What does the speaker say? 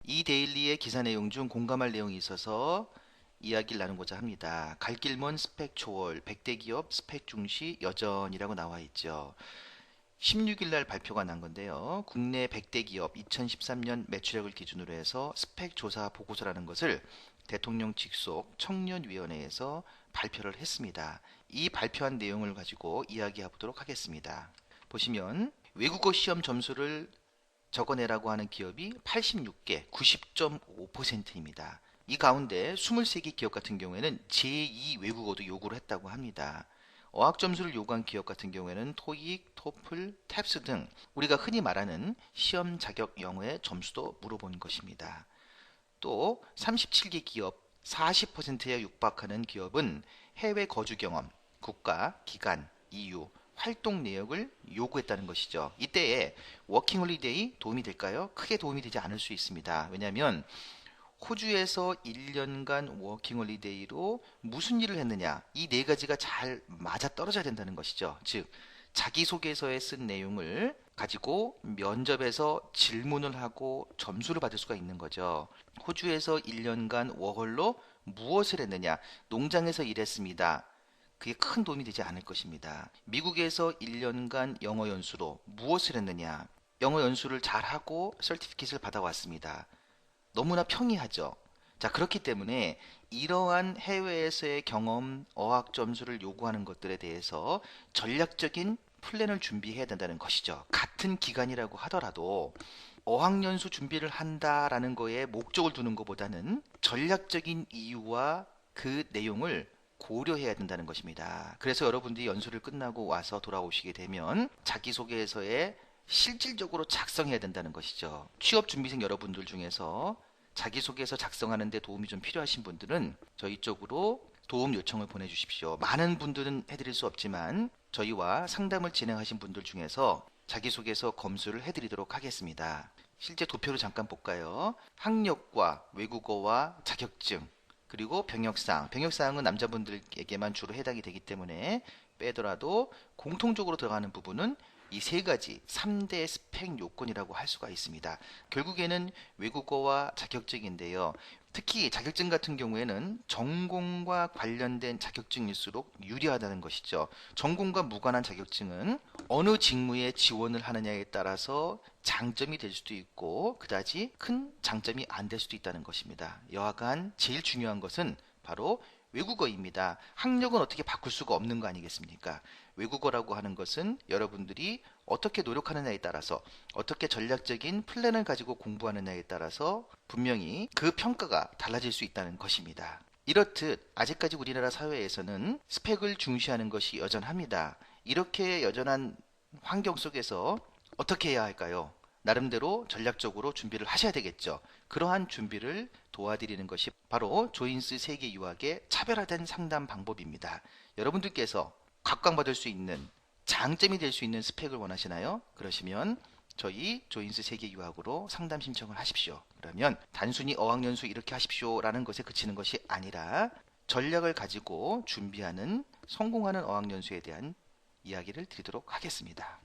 이 데일리의 기사 내용 중 공감할 내용이 있어서 이야기를 나누고자 합니다. 갈 길 먼 스펙 초월, 100대 기업 스펙 중시 여전이라고 나와 있죠. 16일 날 발표가 난 건데요. 국내 100대 기업 2013년 매출액을 기준으로 해서 스펙 조사 보고서라는 것을 대통령 직속 청년위원회에서 발표를 했습니다. 이 발표한 내용을 가지고 이야기해 보도록 하겠습니다. 보시면 외국어 시험 점수를 적어내라고 하는 기업이 86개, 90.5%입니다. 이 가운데 23개 기업 같은 경우에는 제2 외국어도 요구를 했다고 합니다. 어학 점수를 요구한 기업 같은 경우에는 토익, 토플, 탭스 등 우리가 흔히 말하는 시험 자격 영어의 점수도 물어본 것입니다. 또 37개 기업 40%에 육박하는 기업은 해외 거주 경험, 국가, 기간, 이유, 활동 내역을 요구했다는 것이죠. 이때에 워킹홀리데이 도움이 될까요? 크게 도움이 되지 않을 수 있습니다. 왜냐하면 호주에서 1년간 워킹홀리데이로 무슨 일을 했느냐, 이 네 가지가 잘 맞아떨어져야 된다는 것이죠. 즉 자기소개서에 쓴 내용을 가지고 면접에서 질문을 하고 점수를 받을 수가 있는 거죠. 호주에서 1년간 워홀로 무엇을 했느냐, 농장에서 일했습니다. 그게 큰 도움이 되지 않을 것입니다. 미국에서 1년간 영어 연수로 무엇을 했느냐, 영어 연수를 잘하고 서티피킷을 받아왔습니다. 너무나 평이하죠. 자, 그렇기 때문에 이러한 해외에서의 경험, 어학 점수를 요구하는 것들에 대해서 전략적인 플랜을 준비해야 된다는 것이죠. 같은 기간이라고 하더라도 어학연수 준비를 한다라는 거에 목적을 두는 것보다는 전략적인 이유와 그 내용을 고려해야 된다는 것입니다. 그래서 여러분들이 연수를 끝나고 와서 돌아오시게 되면 자기소개서에 실질적으로 작성해야 된다는 것이죠. 취업 준비생 여러분들 중에서 자기소개서 작성하는 데 도움이 좀 필요하신 분들은 저희 쪽으로 도움 요청을 보내주십시오. 많은 분들은 해드릴 수 없지만 저희와 상담을 진행하신 분들 중에서 자기소개서 검수를 해드리도록 하겠습니다. 실제 도표를 잠깐 볼까요? 학력과 외국어와 자격증, 그리고 병역사항. 병역사항은 남자분들에게만 주로 해당이 되기 때문에 빼더라도 공통적으로 들어가는 부분은 이 세 가지 3대 스펙 요건이라고 할 수가 있습니다. 결국에는 외국어와 자격증인데요. 특히 자격증 같은 경우에는 전공과 관련된 자격증일수록 유리하다는 것이죠. 전공과 무관한 자격증은 어느 직무에 지원을 하느냐에 따라서 장점이 될 수도 있고 그다지 큰 장점이 안 될 수도 있다는 것입니다. 여하간 제일 중요한 것은 바로 외국어입니다. 학력은 어떻게 바꿀 수가 없는 거 아니겠습니까? 외국어라고 하는 것은 여러분들이 어떻게 노력하느냐에 따라서 어떻게 전략적인 플랜을 가지고 공부하느냐에 따라서 분명히 그 평가가 달라질 수 있다는 것입니다. 이렇듯 아직까지 우리나라 사회에서는 스펙을 중시하는 것이 여전합니다. 이렇게 여전한 환경 속에서 어떻게 해야 할까요? 나름대로 전략적으로 준비를 하셔야 되겠죠. 그러한 준비를 도와드리는 것이 바로 조인스 세계 유학의 차별화된 상담 방법입니다. 여러분들께서 각광받을 수 있는 장점이 될 수 있는 스펙을 원하시나요? 그러시면 저희 조인스 세계 유학으로 상담 신청을 하십시오. 그러면 단순히 어학연수 이렇게 하십시오라는 것에 그치는 것이 아니라 전략을 가지고 준비하는 성공하는 어학연수에 대한 이야기를 드리도록 하겠습니다.